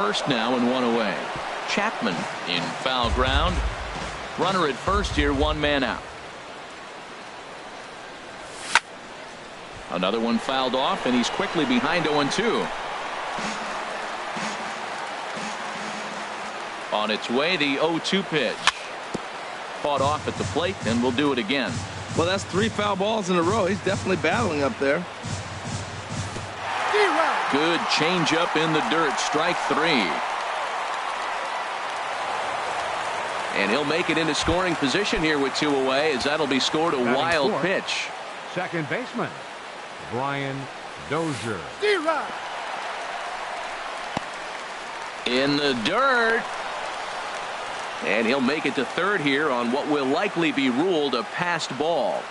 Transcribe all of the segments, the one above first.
First now and one away. Chapman in foul ground. Runner at first here, one man out. Another one fouled off, and he's quickly behind 0-2. On its way, the 0-2 pitch. Fought off at the plate, and will do it again. Well, that's 3 foul balls in a row. He's definitely battling up there. Good changeup in the dirt. Strike 3. And he'll make it into scoring position here with 2 away, as that'll be scored. A wild pitch. Second baseman, Brian Dozier. In the dirt. And he'll make it to third here on what will likely be ruled a passed ball.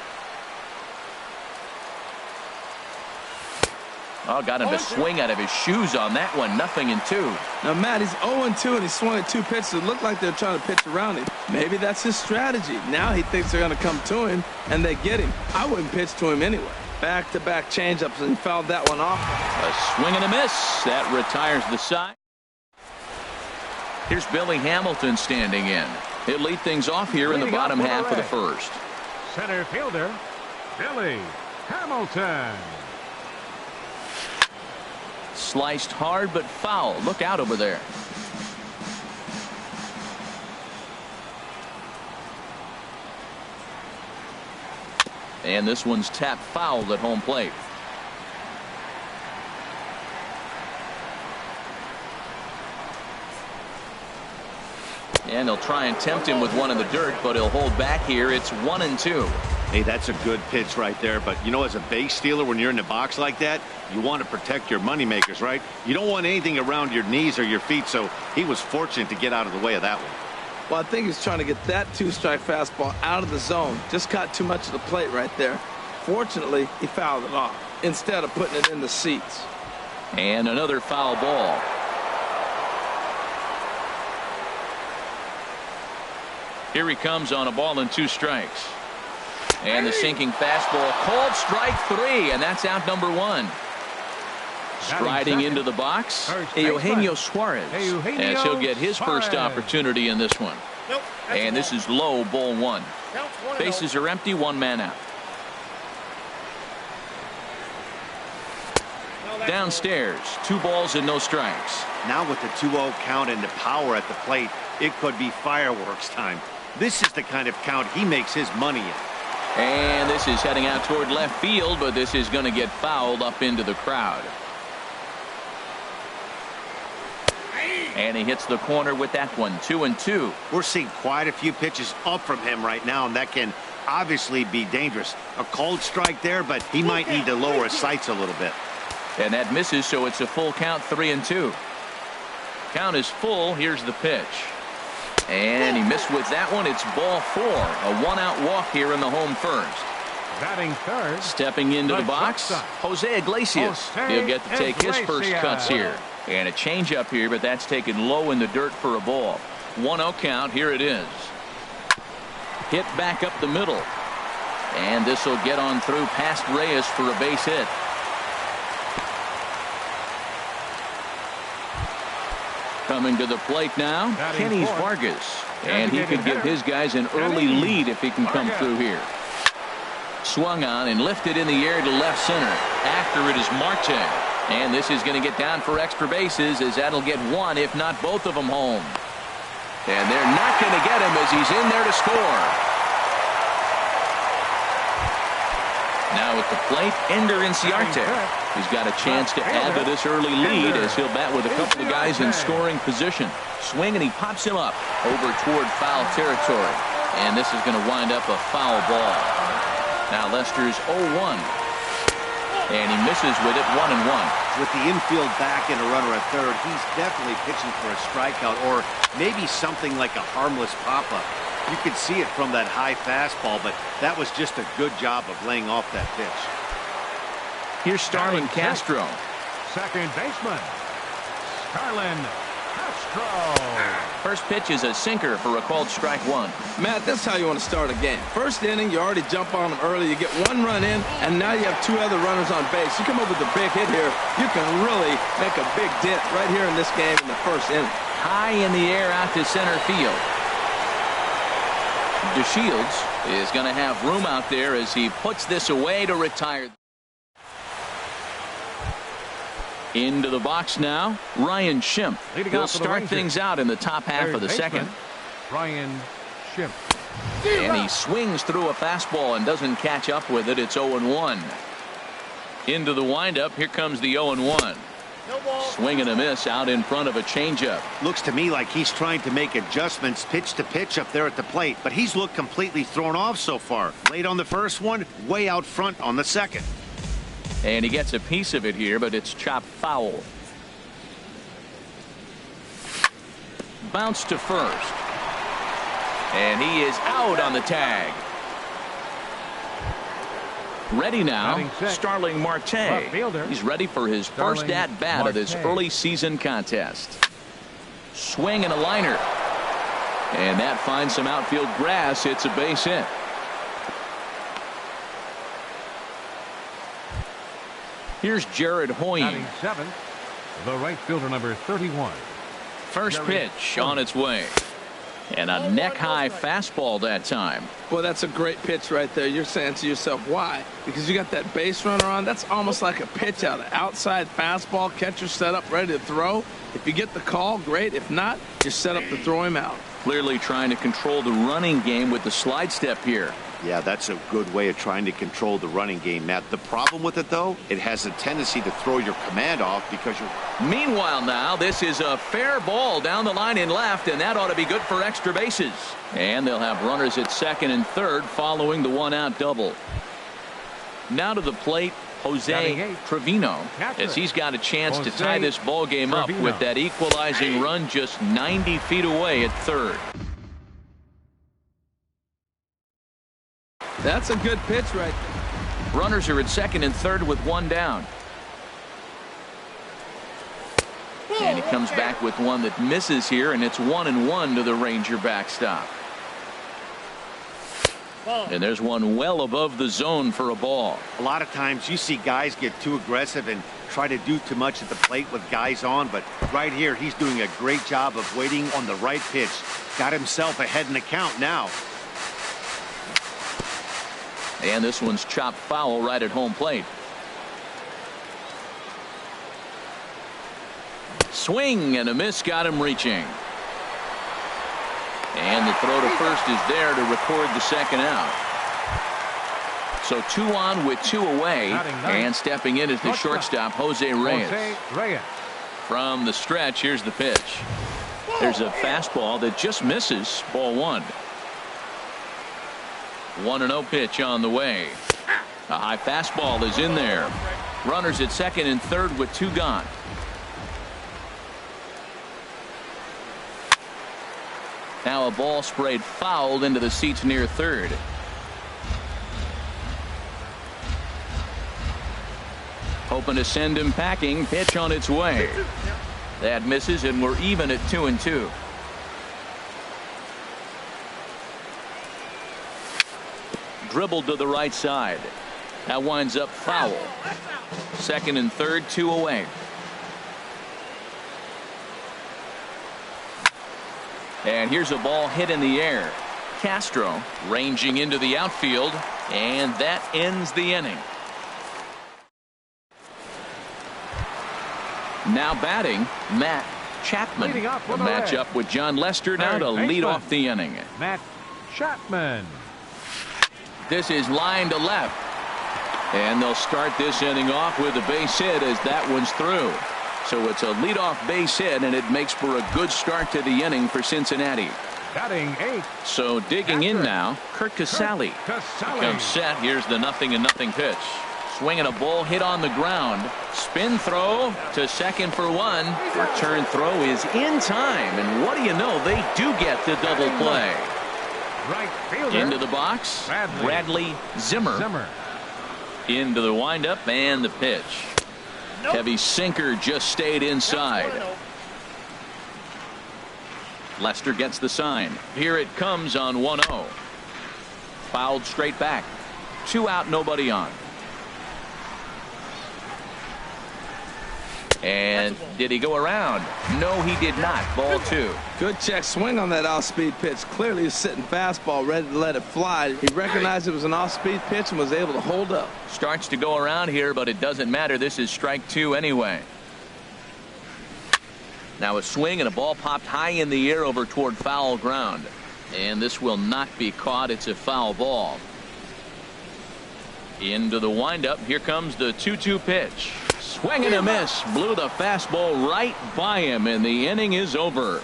Oh, got him to swing out of his shoes on that one. 0-2. Now, Matt, he's 0-2, and he swung at 2 pitches. It looked like they're trying to pitch around him. Maybe that's his strategy. Now he thinks they're going to come to him, and they get him. I wouldn't pitch to him anyway. Back-to-back changeups, and he fouled that one off. A swing and a miss. That retires the side. Here's Billy Hamilton standing in. He'll lead things off here in the bottom half of the first. Center fielder, Billy Hamilton. Sliced hard but foul. Look out over there. And this one's tapped foul at home plate. And they'll try and tempt him with one in the dirt, but he'll hold back here. It's 1-2. Hey, that's a good pitch right there. But, you know, as a base stealer, when you're in the box like that, you want to protect your moneymakers, right? You don't want anything around your knees or your feet, so he was fortunate to get out of the way of that one. Well, I think he's trying to get that 2-strike fastball out of the zone. Just caught too much of the plate right there. Fortunately, he fouled it off instead of putting it in the seats. And another foul ball. Here he comes on a ball and 2 strikes. And the sinking fastball called strike 3, and that's out number 1. Striding into the box, Eugenio Suarez, as he'll get his first opportunity in this one. And this is low, ball 1. Bases are empty, 1 man out. Downstairs, 2 balls and no strikes. Now with the 2-0 count and the power at the plate, it could be fireworks time. This is the kind of count he makes his money in. And this is heading out toward left field, but this is going to get fouled up into the crowd. And he hits the corner with that one. 2-2. We're seeing quite a few pitches up from him right now, and that can obviously be dangerous. A cold strike there, but he might need to lower his sights a little bit. And that misses, so it's a full count, 3-2. Count is full. Here's the pitch. And he missed with that one. It's ball 4. A 1-out walk here in the home first. Batting third. Stepping into the box, Jose Iglesias. He'll get to take his first cuts here. And a changeup here, but that's taken low in the dirt for a ball. 1-0 count. Here it is. Hit back up the middle. And this will get on through past Reyes for a base hit. Coming to the plate now, Kenny Vargas. And he could give his guys an early lead if he can come through here. Swung on and lifted in the air to left center. After it is Marte. And this is going to get down for extra bases, as that'll get 1, if not both of them, home. And they're not going to get him as he's in there to score. Now at the plate, Ender Inciarte. He's got a chance to add to this early lead as he'll bat with a couple of guys in scoring position. Swing, and he pops him up over toward foul territory. And this is going to wind up a foul ball. Now Lester's 0-1. And he misses with it, 1-1. With the infield back and a runner at third, he's definitely pitching for a strikeout or maybe something like a harmless pop-up. You could see it from that high fastball, but that was just a good job of laying off that pitch. Here's Starlin Castro. Second baseman, Starlin First pitch is a sinker for a called strike one. Matt, that's how you want to start a game. First inning, you already jump on them early. You get one run in, and now you have two other runners on base. You come up with a big hit here, you can really make a big dent right here in this game in the first inning. High in the air out to center field. DeShields is going to have room out there as he puts this away to retire. Into the box now, Ryan Schimpf. He'll start things out in the top half of the second. Ryan Schimpf. And he swings through a fastball and doesn't catch up with it. It's 0-1. Into the windup. Here comes the 0-1. Swing and a miss out in front of a changeup. Looks to me like he's trying to make adjustments pitch to pitch up there at the plate, but he's looked completely thrown off so far. Late on the first one, way out front on the second. And he gets a piece of it here, but it's chopped foul. Bounce to first. And he is out on the tag. Ready now, Starling Marte. He's ready for his first at-bat of this early season contest. Swing and a liner. And that finds some outfield grass. It's a base hit. Here's Jared Hoying. Batting seventh, the right fielder, number 31. First pitch on its way. And a neck-high fastball that time. Well, that's a great pitch right there. You're saying to yourself, why? Because you got that base runner on. That's almost like a pitch out. Outside fastball, catcher set up, ready to throw. If you get the call, great. If not, just set up to throw him out. Clearly trying to control the running game with the slide step here. Yeah, that's a good way of trying to control the running game, Matt. The problem with it, though, it has a tendency to throw your command off because you're... Meanwhile now, this is a fair ball down the line in left, and that ought to be good for extra bases. And they'll have runners at second and third following the one-out double. Now to the plate, Jose Trevino, as he's got a chance to tie this ball game up with that equalizing run just 90 feet away at third. That's a good pitch right there. Runners are at second and third with one down. And he comes back with one that misses here, and it's 1-1 to the Ranger backstop. And there's one well above the zone for a ball. A lot of times you see guys get too aggressive and try to do too much at the plate with guys on, but right here he's doing a great job of waiting on the right pitch. Got himself ahead in the count now. And this one's chopped foul right at home plate. Swing and a miss got him reaching. And the throw to first is there to record the second out. So 2 on with 2 away. And stepping in is the shortstop, Jose Reyes. From the stretch, here's the pitch. There's a fastball that just misses. Ball 1. 1-0 pitch on the way. A high fastball is in there. Runners at second and third with 2 gone. Now a ball sprayed fouled into the seats near third. Hoping to send him packing. Pitch on its way. That misses, and we're even at 2-2. Dribbled to the right side. That winds up foul. Second and third, 2 away. And here's a ball hit in the air. Castro ranging into the outfield, and that ends the inning. Now batting, Matt Chapman. The matchup with John Lester now to lead off the inning. Matt Chapman. This is line to left. And they'll start this inning off with a base hit as that one's through. So it's a leadoff base hit, and it makes for a good start to the inning for Cincinnati. Batting 8. So digging in now, Curt Casali. Comes set. Here's the 0-0 pitch. Swinging a ball hit on the ground. Spin throw to second for 1. Return throw is in time. And what do you know? They do get the double play. Right fielder. Into the box. Bradley Zimmer. Into the windup and the pitch. Heavy sinker just stayed inside. Lester gets the sign. Here it comes on 1-0. Fouled straight back. 2 out, nobody on. And did he go around? No, he did not. Ball 2. Good check swing on that off-speed pitch. Clearly he's sitting fastball, ready to let it fly. He recognized it was an off-speed pitch and was able to hold up. Starts to go around here, but it doesn't matter. This is strike 2 anyway. Now a swing and a ball popped high in the air over toward foul ground. And this will not be caught. It's a foul ball. Into the windup. Here comes the 2-2 pitch. Swing and a miss. Blew the fastball right by him, and the inning is over.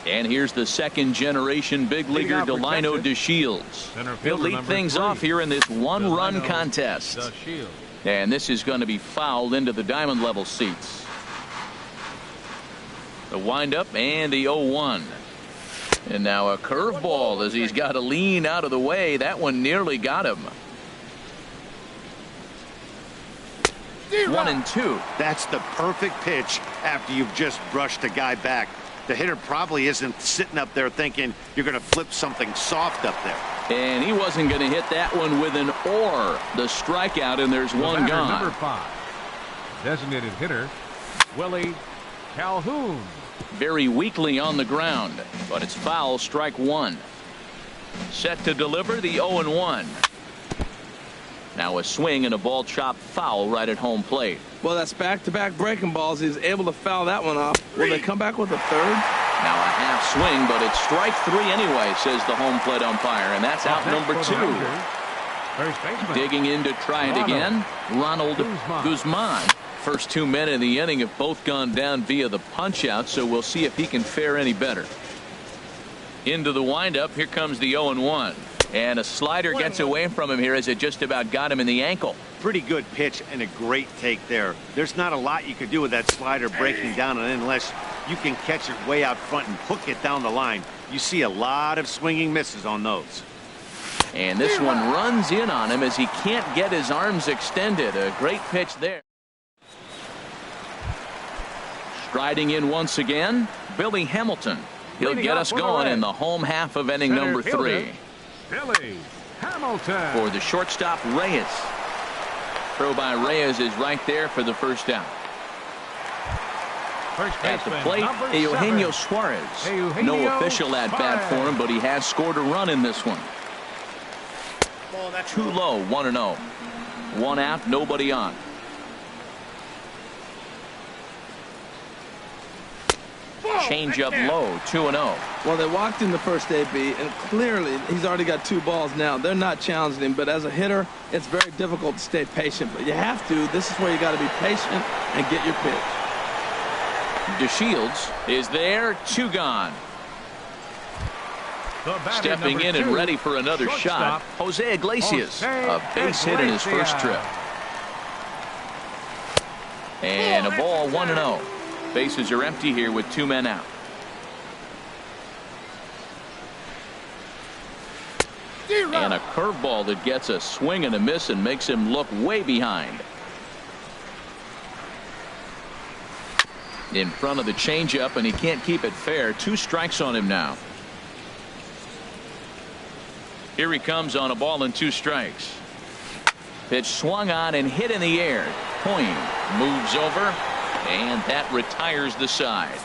And here's the second-generation big leaguer, Delino DeShields. He'll lead things off here in this one-run contest. And this is going to be fouled into the diamond level seats. The windup and the 0-1. And now a curveball as he's got to lean out of the way. That one nearly got him. 1-2. That's the perfect pitch after you've just brushed a guy back. The hitter probably isn't sitting up there thinking you're going to flip something soft up there. And he wasn't going to hit that one with an or. The strikeout, and there's one gone. Number 5. Designated hitter, Willie Calhoun. Very weakly on the ground, but it's foul, strike 1. Set to deliver the 0-1. Now a swing and a ball chopped foul right at home plate. Well, that's back-to-back breaking balls. He's able to foul that one off. Will they come back with a third? Now a half swing, but it's strike 3 anyway, says the home plate umpire, and that's out number 2. Digging in to try it again, Ronald Guzman. First 2 men in the inning have both gone down via the punch-out, so we'll see if he can fare any better. Into the windup. Here comes the 0-1. And a slider gets away from him here as it just about got him in the ankle. Pretty good pitch and a great take there. There's not a lot you could do with that slider breaking down unless you can catch it way out front and hook it down the line. You see a lot of swinging misses on those. And this one runs in on him as he can't get his arms extended. A great pitch there. Striding in once again, Billy Hamilton. He'll get us going in the home half of inning number 3. Billy Hamilton. For the shortstop, Reyes. Throw by Reyes is right there for the first out. At the plate, Eugenio Suarez. No official at bat for him, but he has scored a run in this one. Too low, 1-0. 1 out, nobody on. Change up low, 2-0. Well, they walked in the first AB, and clearly he's already got 2 balls now. They're not challenging him, but as a hitter, it's very difficult to stay patient. But you have to. This is where you got to be patient and get your pitch. DeShields is there, 2 gone. Stepping in and ready for another shot, Jose Iglesias, a base hit in his first trip. And a ball, 1-0. Bases are empty here with 2 men out. And a curveball that gets a swing and a miss and makes him look way behind. In front of the changeup, and he can't keep it fair. 2 strikes on him now. Here he comes on a ball and 2 strikes. Pitch swung on and hit in the air. Point moves over. And that retires the side.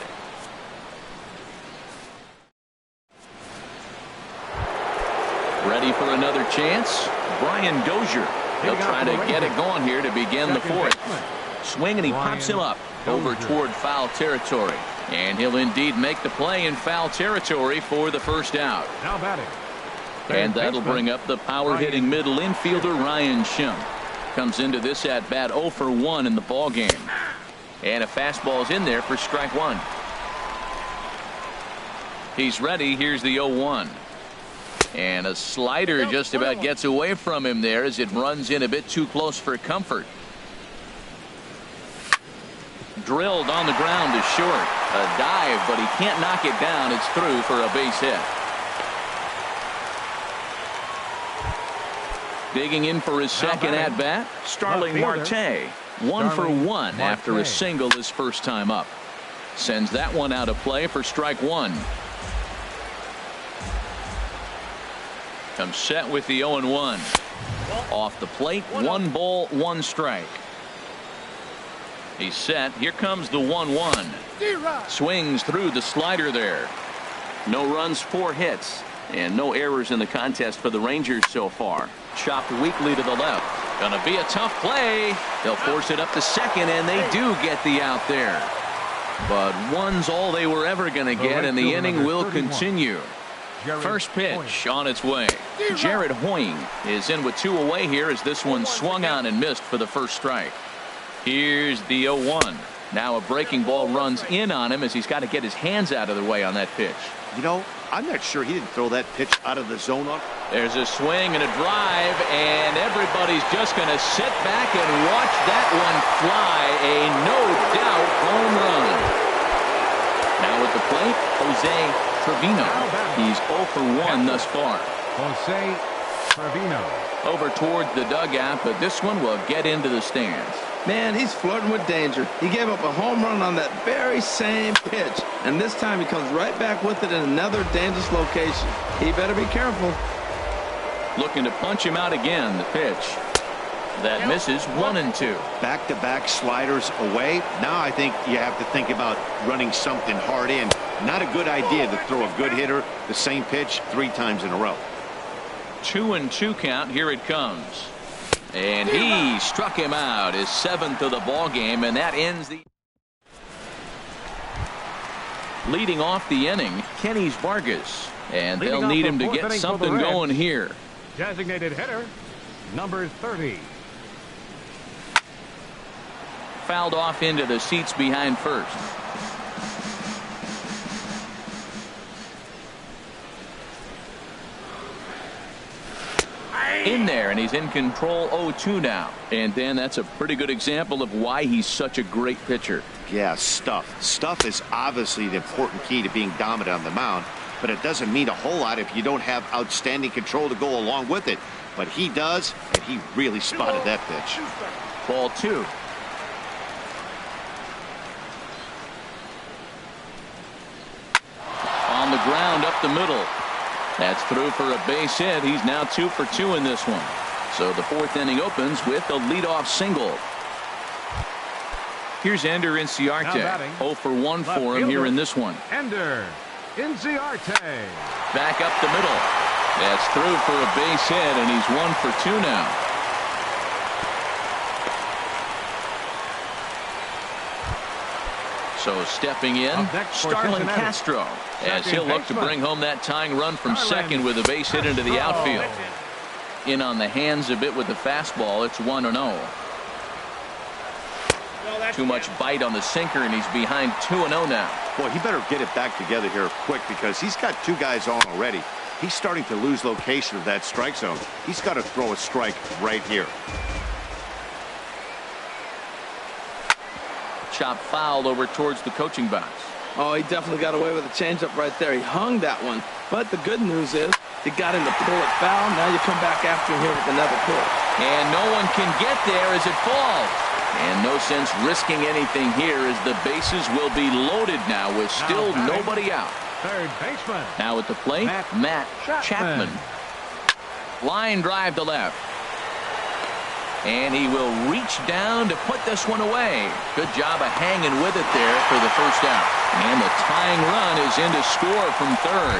Ready for another chance? Brian Dozier. He'll try to get it going here to begin the 4th. Swing and he pops him up over toward foul territory. And he'll indeed make the play in foul territory for the first out. Now batting. And that'll bring up the power-hitting middle infielder Ryan Schimm. Comes into this at-bat 0 for 1 in the ballgame. And a fastball's in there for strike 1. He's ready. Here's the 0-1. And a slider just about gets away from him there as it runs in a bit too close for comfort. Drilled on the ground is short. A dive, but he can't knock it down. It's through for a base hit. Digging in for his second at-bat, Starling Marte. 1 for 1 after a single his first time up. Sends that one out of play for strike one. Comes set with the 0-1. Off the plate, 1 ball, 1 strike. He's set. Here comes the 1-1. Swings through the slider there. No runs, 4 hits, and no errors in the contest for the Rangers so far. Chopped weakly to the left. Gonna be a tough play. They'll force it up to second, and they do get the out there. But one's all they were ever gonna get, and the inning will continue. First pitch on its way. Jared Hoying is in with 2 away here as this one swung on and missed for the first strike. Here's the 0-1. Now a breaking ball runs in on him as he's got to get his hands out of the way on that pitch. You know, I'm not sure he didn't throw that pitch out of the zone. There's a swing and a drive, and everybody's just going to sit back and watch that one fly. A no-doubt home run. Now at the plate, Jose Trevino. He's 0 for 1 thus far. Jose Trevino. Over towards the dugout, but this one will get into the stands. Man, he's flirting with danger. He gave up a home run on that very same pitch, and this time he comes right back with it in another dangerous location. He better be careful. Looking to punch him out again. The pitch that misses, 1-2. Back-to-back sliders away. Now I think you have to think about running something hard in. Not a good idea to throw a good hitter the same pitch 3 times in a row. 2-2 count. Here it comes. And he struck him out, his 7th of the ball game, and that ends the leading off the inning. Kenny Vargas, and they'll need him to get something going here. Designated hitter number 30. Fouled off into the seats behind first. In there, and he's in control. 0-2 now, and then that's a pretty good example of why he's such a great pitcher. Yeah, stuff is obviously the important key to being dominant on the mound, but it doesn't mean a whole lot if you don't have outstanding control to go along with it. But he does, and he really spotted that pitch. Ball 2. On the ground up the middle. That's through for a base hit. He's now 2 for 2 in this one. So the 4th inning opens with a leadoff single. Here's Ender Inciarte. 0 for 1 for him here in this one. Ender Inciarte. Back up the middle. That's through for a base hit, and he's 1 for 2 now. So stepping in, Starlin Castro, as he'll look to bring home that tying run from second with a base hit into the outfield. In on the hands a bit with the fastball. It's 1-0. Too much bite on the sinker, and he's behind 2-0 now. Boy, he better get it back together here quick because he's got 2 guys on already. He's starting to lose location of that strike zone. He's got to throw a strike right here. Chop fouled over towards the coaching box. Oh, he definitely got away with a changeup right there. He hung that one. But the good news is he got him to pull it foul. Now you come back after him here with another pitch. And no one can get there as it falls. And no sense risking anything here as the bases will be loaded now with still nobody out. Third baseman. Now at the plate, Matt Chapman. Line drive to left. And he will reach down to put this one away. Good job of hanging with it there for the first out. And the tying run is in to score from third.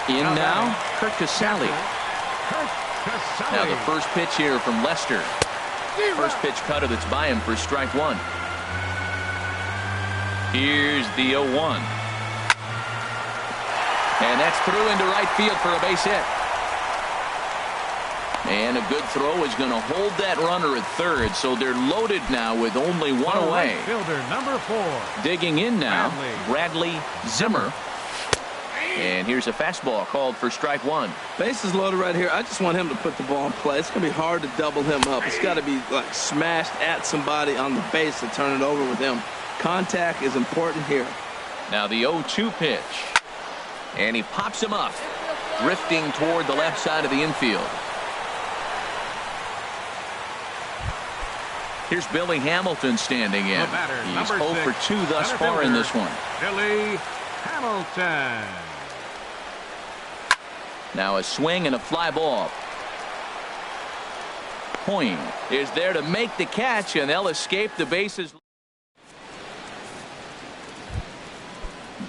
In now, Kurt Casale. Now the first pitch here from Lester. First pitch cutter that's by him for strike 1. Here's the 0-1. And that's through into right field for a base hit. And a good throw is going to hold that runner at third, so they're loaded now with only 1 away. Right fielder number 4. Digging in now, Bradley Zimmer. And here's a fastball called for strike 1. Bases loaded right here. I just want him to put the ball in play. It's going to be hard to double him up. It's got to be like smashed at somebody on the base to turn it over with him. Contact is important here. Now the 0-2 pitch. And he pops him up, drifting toward the left side of the infield. Here's Billy Hamilton standing in. He's 0 for 2 thus far in this one. Billy Hamilton. Now a swing and a fly ball. Point is there to make the catch, and they'll escape the bases.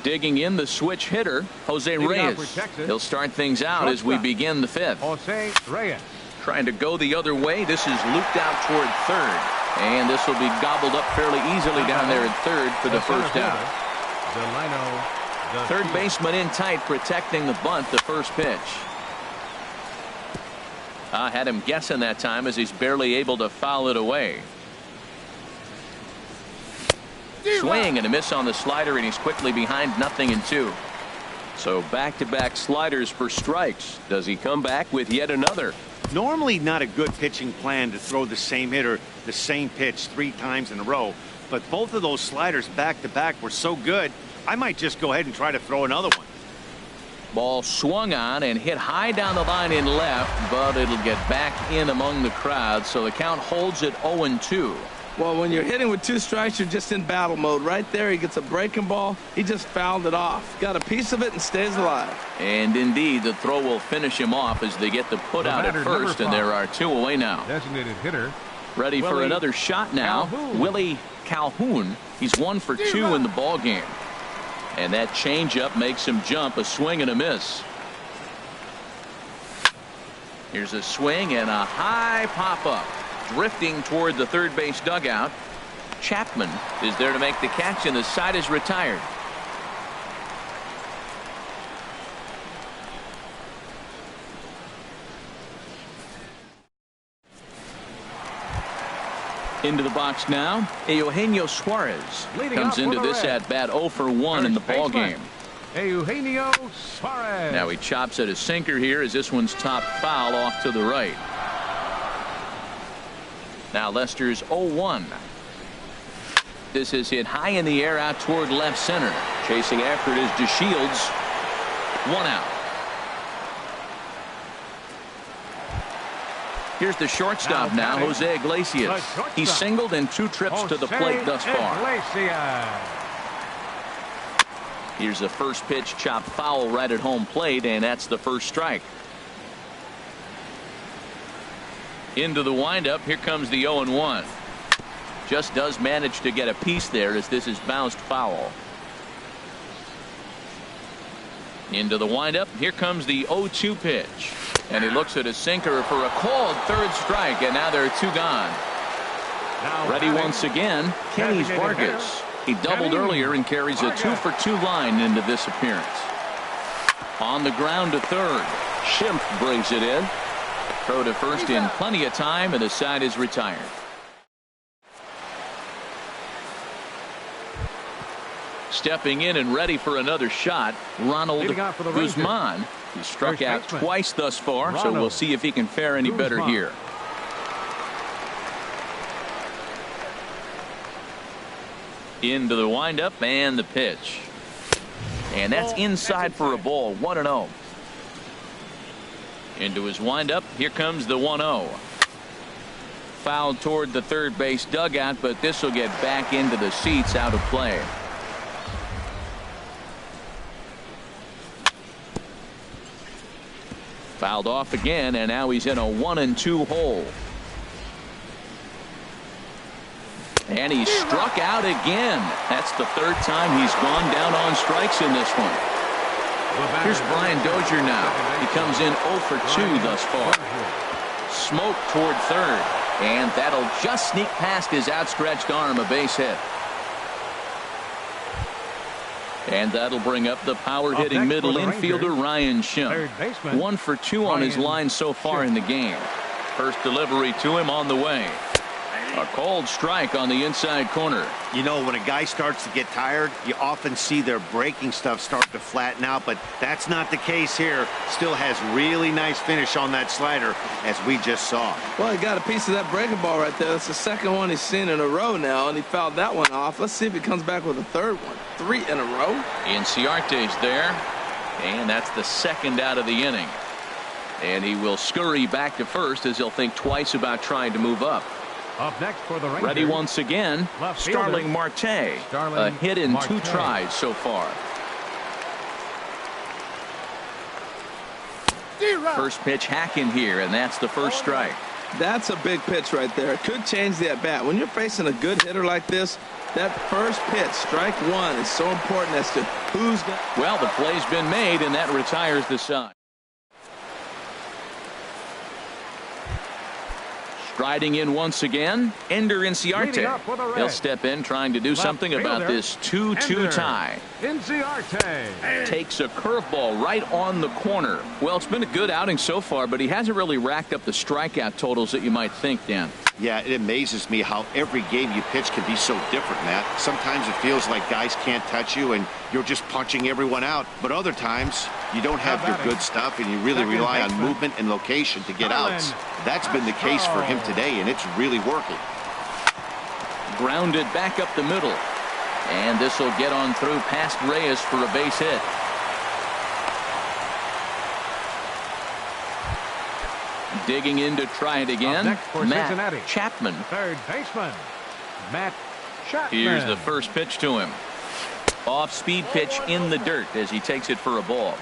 Digging in the switch hitter, Jose Reyes. He'll start things out as we begin the 5th. Jose Reyes. Trying to go the other way. This is looped out toward 3rd. And this will be gobbled up fairly easily down there at 3rd for the first out. Third baseman in tight, protecting the bunt, the first pitch. Had him guessing that time as he's barely able to foul it away. Swing and a miss on the slider, and he's quickly behind 0-2. So back-to-back sliders for strikes. Does he come back with yet another? Normally not a good pitching plan to throw the same hitter the same pitch 3 times in a row, but both of those sliders back-to-back were so good, I might just go ahead and try to throw another one. Ball swung on and hit high down the line in left, but it'll get back in among the crowd, so the count holds at 0-2. Well, when you're hitting with 2 strikes, you're just in battle mode. Right there, he gets a breaking ball. He just fouled it off. Got a piece of it and stays alive. And indeed, the throw will finish him off as they get the put out at first, and there are 2 away now. Designated hitter. Ready for another shot now. Willie Calhoun. He's 1 for 2 in the ball game. And that changeup makes him jump. A swing and a miss. Here's a swing and a high pop-up. Drifting toward the third base dugout. Chapman is there to make the catch, and the side is retired. Into the box now, Eugenio Suarez comes into this at bat 0 for 1 in the ball game. Eugenio Suarez. Now he chops at a sinker here as this one's top foul off to the right. Now Lester's 0-1. This is hit high in the air out toward left center. Chasing after it is DeShields. 1 out. Here's the shortstop now, Jose Iglesias. He's singled in 2 trips to the plate thus far. Here's the first pitch, chopped foul right at home plate, and that's the first strike. Into the windup, here comes the 0-1. Just does manage to get a piece there as this is bounced foul. Into the windup, here comes the 0-2 pitch. And he looks at a sinker for a called 3rd strike, and now there are 2 gone. Ready once again, Kenny Vargas. He doubled earlier and carries a 2 for 2 line into this appearance. On the ground to 3rd. Schimpf brings it in. Throw to first in plenty of time, and the side is retired. Stepping in and ready for another shot, Ronald Guzman. He struck out twice thus far, so we'll see if he can fare any better here. Into the windup and the pitch. And that's inside for a ball. 1-0. Into his windup. Here comes the 1-0. Fouled toward the third base dugout, but this will get back into the seats, out of play. Fouled off again, and now he's in a 1-2 hole. And he struck out again. That's the 3rd time he's gone down on strikes in this one. Here's Brian Dozier now. He comes in 0 for 2 thus far. Smoke toward 3rd, and that'll just sneak past his outstretched arm, a base hit. And that'll bring up the power-hitting middle infielder Ryan Schimpf. 1 for 2 on his line so far in the game. First delivery to him on the way. A called strike on the inside corner. You know, when a guy starts to get tired, you often see their breaking stuff start to flatten out, but that's not the case here. Still has really nice finish on that slider, as we just saw. Well, he got a piece of that breaking ball right there. That's the 2nd one he's seen in a row now, and he fouled that one off. Let's see if he comes back with a 3rd one. 3 in a row. Inciarte's there, and that's the 2nd out of the inning. And he will scurry back to first as he'll think twice about trying to move up. Up next for the Rangers. Ready once again, Starling Marte. A hit in 2 tries so far. First pitch hacking here, and that's the first strike. That's a big pitch right there. It could change the at-bat. When you're facing a good hitter like this, that first pitch, strike one, is so important as to who's going. Well, the play's been made, and that retires the side. Striding in once again, Ender Inciarte. He'll step in trying to do something about this 2-2 tie. Inciarte takes a curveball right on the corner. Well, it's been a good outing so far, but he hasn't really racked up the strikeout totals that you might think, Dan. Yeah, it amazes me how every game you pitch can be so different, Matt. Sometimes it feels like guys can't touch you and you're just punching everyone out. But other times, you don't have your good stuff and you really rely on movement and location to get outs. That's been the case for him today, and it's really working. Grounded back up the middle. And this will get on through past Reyes for a base hit. Digging in to try it again, Matt Chapman. Third baseman, Matt Chapman. Here's the first pitch to him. Off-speed pitch in the dirt as he takes it for a ball.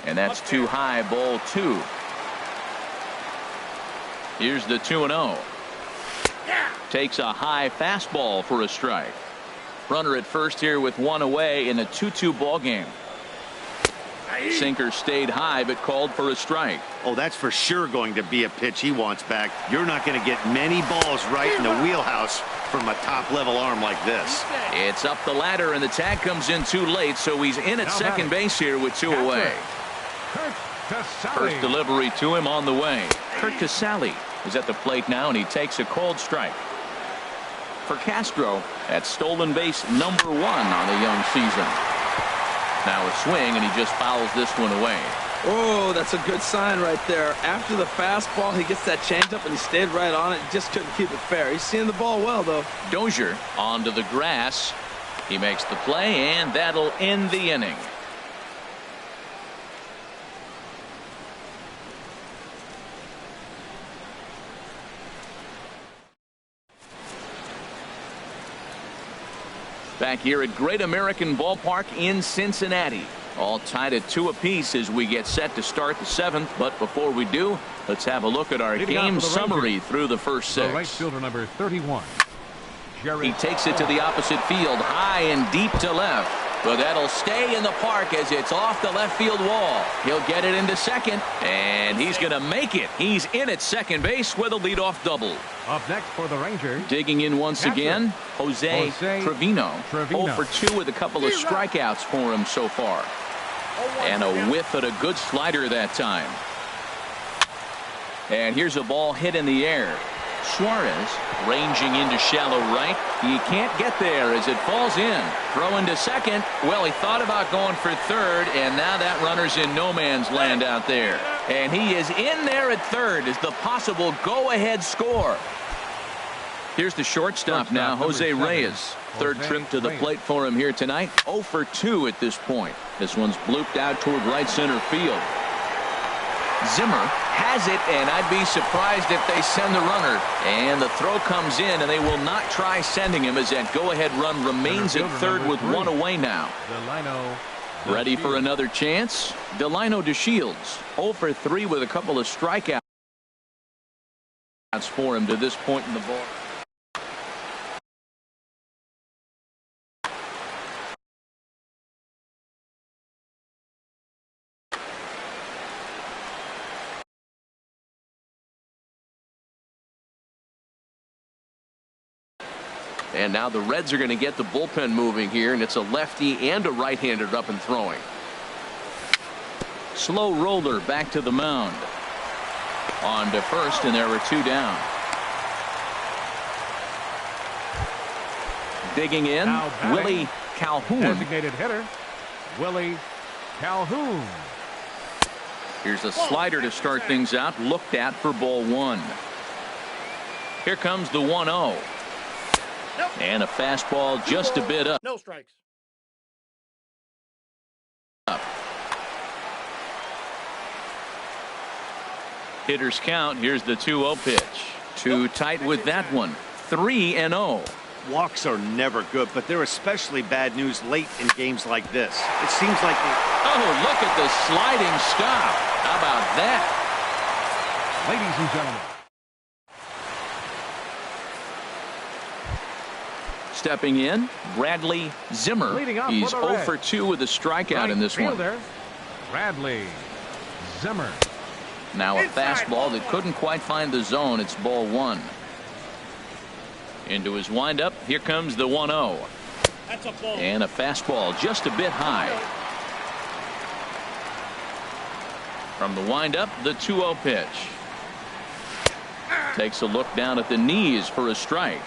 And that's too high, ball 2. Here's the 2-0. Takes a high fastball for a strike. Runner at first here with 1 away in a 2-2 ball game. Sinker stayed high but called for a strike. Oh, that's for sure going to be a pitch he wants back. You're not going to get many balls right in the wheelhouse from a top-level arm like this. It's up the ladder, and the tag comes in too late, so he's in at second base here with 2 away. First delivery to him on the way. Kurt Casale is at the plate now, and he takes a called strike. For Castro, that's stolen base number 1 on the young season. Now a swing, and he just fouls this one away. Oh, that's a good sign right there. After the fastball, he gets that changeup, and he stayed right on it. Just couldn't keep it fair. He's seeing the ball well, though. Dozier onto the grass. He makes the play, and that'll end the inning. Back here at Great American Ballpark in Cincinnati. All tied at 2 apiece as we get set to start the 7th. But before we do, let's have a look at our game summary through the first 6. Right fielder number 31. He takes it to the opposite field, high and deep to left. But that'll stay in the park as it's off the left field wall. He'll get it into second, and he's going to make it. He's in at second base with a leadoff double. Up next for the Rangers. Digging in once again, Jose Trevino. 0 for 2 with a couple of strikeouts for him so far. And a whiff at a good slider that time. And here's a ball hit in the air. Suarez ranging into shallow right. He can't get there as it falls in. Throw into second. Well, he thought about going for third, and now that runner's in no man's land out there. And he is in there at third as the possible go-ahead score. Here's the shortstop now, Jose Reyes. Third trip to the plate for him here tonight. 0 for 2 at this point. This one's blooped out toward right center field. Zimmer has it, and I'd be surprised if they send the runner. And the throw comes in, and they will not try sending him as that go-ahead run remains at third with 1 away now. Ready for another chance? Delino DeShields, 0 for 3 with a couple of strikeouts for him to this point in the ball. And now the Reds are going to get the bullpen moving here, and it's a lefty and a right-hander up and throwing. Slow roller back to the mound. On to first, and there were 2 down. Digging in, Willie Calhoun. Designated hitter, Willie Calhoun. Here's a slider to start things out, looked at for ball 1. Here comes the 1-0. Nope. And a fastball just a bit up. No strikes. Hitters count. Here's the 2-0 pitch. Too tight with that one. 3-0. Walks are never good, but they're especially bad news late in games like this. It seems like Oh, look at the sliding stop. How about that? Ladies and gentlemen. Stepping in, Bradley Zimmer. He's 0 for 2 with a strikeout in this one. Bradley Zimmer. Now a fastball that couldn't quite find the zone. It's ball 1. Into his windup. Here comes the 1-0. And a fastball just a bit high. From the windup, the 2-0 pitch. Takes a look down at the knees for a strike.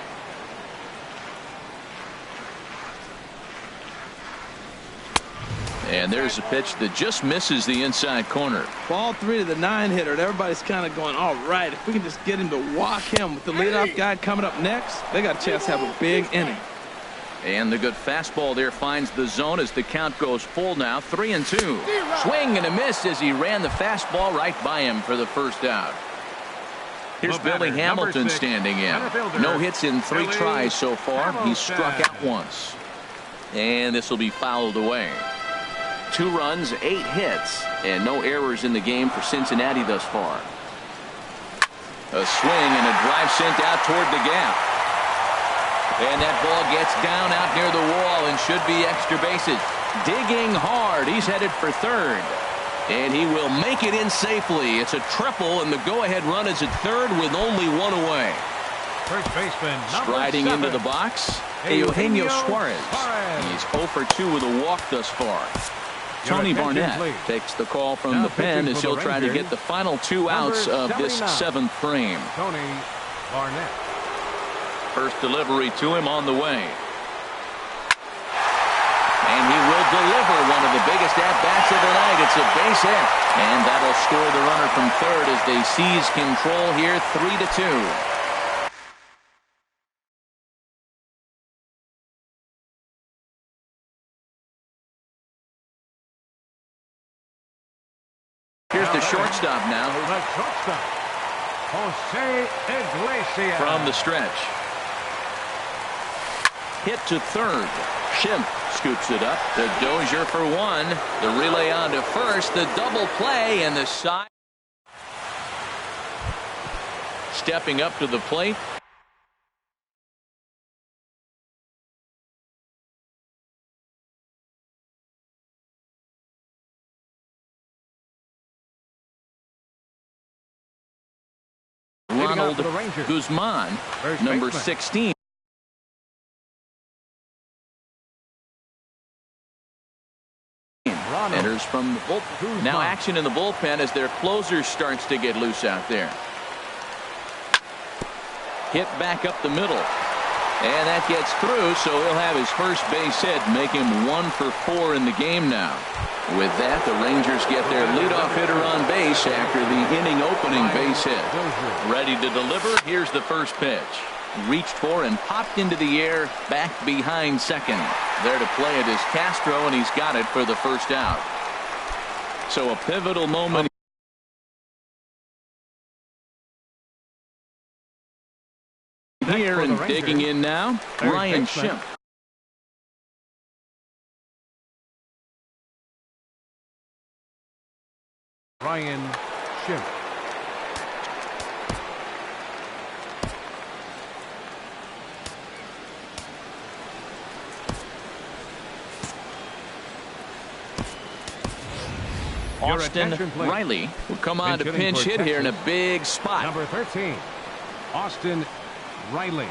And there's a pitch that just misses the inside corner. Ball 3 to the 9-hitter, and everybody's kind of going, all right, if we can just get him to walk him with the leadoff guy coming up next, they got a chance to have a big inning. And the good fastball there finds the zone as the count goes full now. 3-2. Swing and a miss as he ran the fastball right by him for the first out. Here's Billy Hamilton standing in. No hits in 3 tries so far. He's struck out once. And this will be fouled away. 2 runs, 8 hits, and no errors in the game for Cincinnati thus far. A swing and a drive sent out toward the gap. And that ball gets down out near the wall and should be extra bases. Digging hard. He's headed for third. And he will make it in safely. It's a triple, and the go-ahead run is at third with only 1 away. First baseman, striding into the box, Eugenio Suarez. He's 0 for 2 with a walk thus far. Tony Barnett takes the call from the pen as he'll try to get the final 2 outs of this 7th frame. Tony Barnett. First delivery to him on the way. And he will deliver one of the biggest at-bats of the night. It's a base hit. And that'll score the runner from third as they seize control here 3-2. Here's the shortstop now. The shortstop, Jose Iglesias. From the stretch. Hit to third. Schimpf scoops it up to Dozier for 1. The relay on to first. The double play and the side. Stepping up to the plate. Ronald Guzman, number 16. Enters from the bullpen. Now action in the bullpen as their closer starts to get loose out there. Hit back up the middle. And that gets through, so he'll have his first base hit, make him 1 for 4 in the game now. With that, the Rangers get their leadoff hitter on base after the inning-opening base hit. Ready to deliver. Here's the first pitch. Reached for and popped into the air, back behind second. There to play it is Castro, and he's got it for the first out. So a pivotal moment here, and digging in now, Ryan Schimpf. Ryan Schimpf. Austin Riley will come on to pinch hit here in a big spot. Number 13, Austin Riley.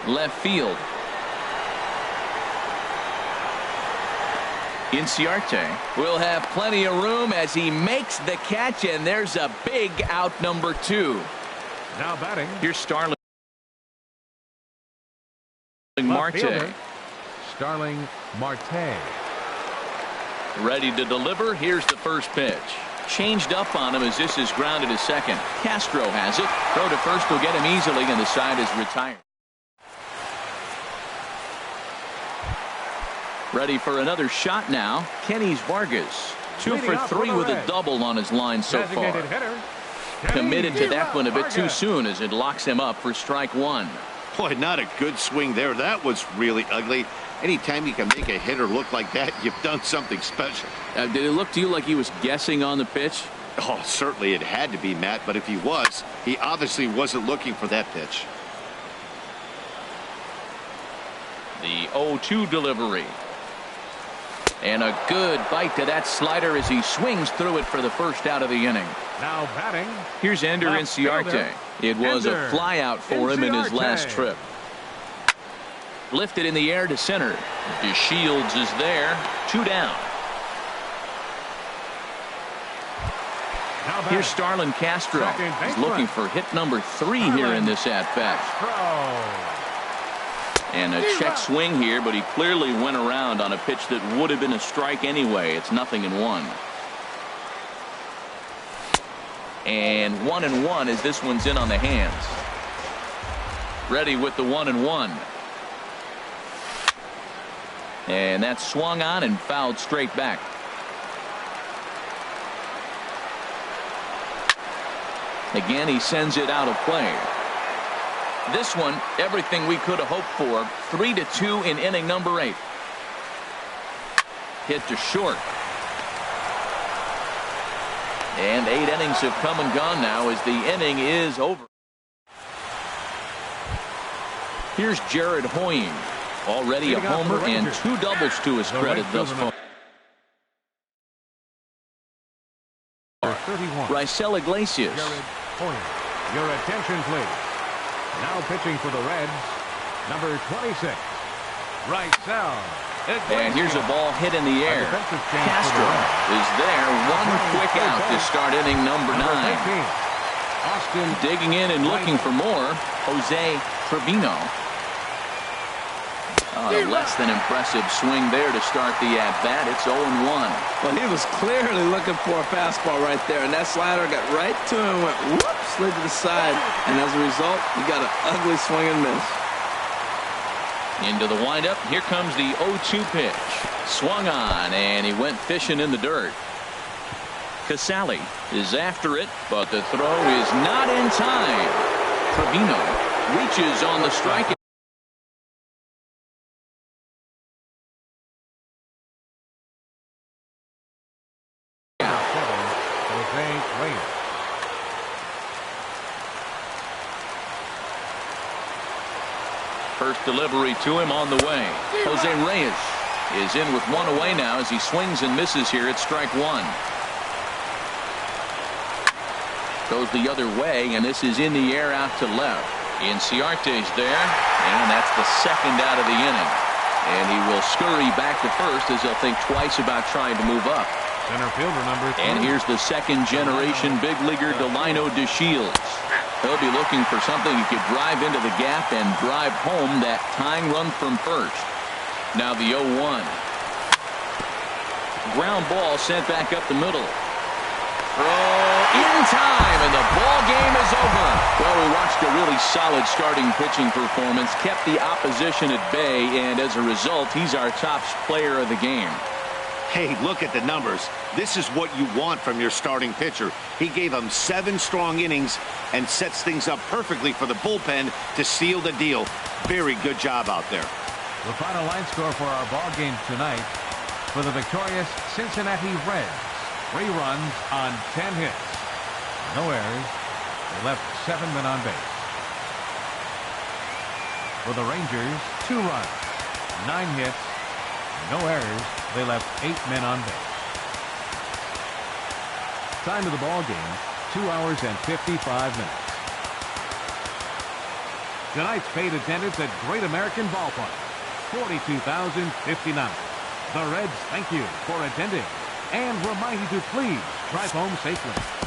Left field. Inciarte will have plenty of room as he makes the catch, and there's a big out, number 2. Now batting. Here's Starling Marte. Starling Marte. Ready to deliver. Here's the first pitch. Changed up on him as this is grounded to second. Castro has it. Throw to first will get him easily, and the side is retired. Ready for another shot now. Kenny's Vargas. 2 for 3 with a double on his line so far. Committed to that one a bit too soon as it locks him up for strike one. Boy, not a good swing there. That was really ugly. Anytime you can make a hitter look like that, you've done something special. Did it look to you like he was guessing on the pitch? Oh, certainly it had to be, Matt, but if he was, he obviously wasn't looking for that pitch. The 0-2 delivery. And a good bite to that slider as he swings through it for the first out of the inning. Now batting. Here's Ender Inciarte. It was a flyout for him in his last trip. Lifted in the air to center. DeShields is there. 2 down. Here's Starlin Castro. He's looking for hit number 3 here in this at-bat. And a check swing here, but he clearly went around on a pitch that would have been a strike anyway. It's 0-1. And 1-1 as this one's in on the hands. Ready with the 1-1. And that's swung on and fouled straight back. Again, he sends it out of play. This one, everything we could have hoped for. 3-2 in inning number 8. Hit to short. And 8 innings have come and gone now as the inning is over. Here's Jared Hoying. Already a homer and 2 doubles to his credit thus far. Raisel Iglesias. Jared Hoying. Your attention, please. Now pitching for the Reds, number 26, Raisel. And here's a ball hit in the air. Castro is there. 1 quick out to start inning number 9. Austin digging in and looking for more. Jose Trevino. Less than impressive swing there to start the at-bat. It's 0-1. Well, he was clearly looking for a fastball right there, and that slider got right to him, went whoop, slid to the side, and as a result, he got an ugly swing and miss. Into the windup. Here comes the 0-2 pitch. Swung on, and he went fishing in the dirt. Casali is after it, but the throw is not in time. Trevino reaches on the strike. First delivery to him on the way. Jose Reyes is in with 1 away now as he swings and misses here at strike 1. Goes the other way, and this is in the air out to left. Inciarte's there, and that's the second out of the inning. And he will scurry back to first as he'll think twice about trying to move up. Center fielder number 3. And here's the second-generation big leaguer Delino DeShields. He'll be looking for something he could drive into the gap and drive home that tying run from first. Now the 0-1. Ground ball sent back up the middle. Throw in time, and the ball game is over. Well, we watched a really solid starting pitching performance, kept the opposition at bay, and as a result, he's our top player of the game. Hey, look at the numbers. This is what you want from your starting pitcher. He gave them 7 strong innings and sets things up perfectly for the bullpen to seal the deal. Very good job out there. The final line score for our ball game tonight for the victorious Cincinnati Reds. 3 runs on 10 hits. No errors. They left 7 men on base. For the Rangers, 2 runs, 9 hits, no errors. They left 8 men on base. Time of the ball game, 2 hours and 55 minutes. Tonight's paid attendance at Great American Ballpark, 42,059. The Reds thank you for attending and remind you to please drive home safely.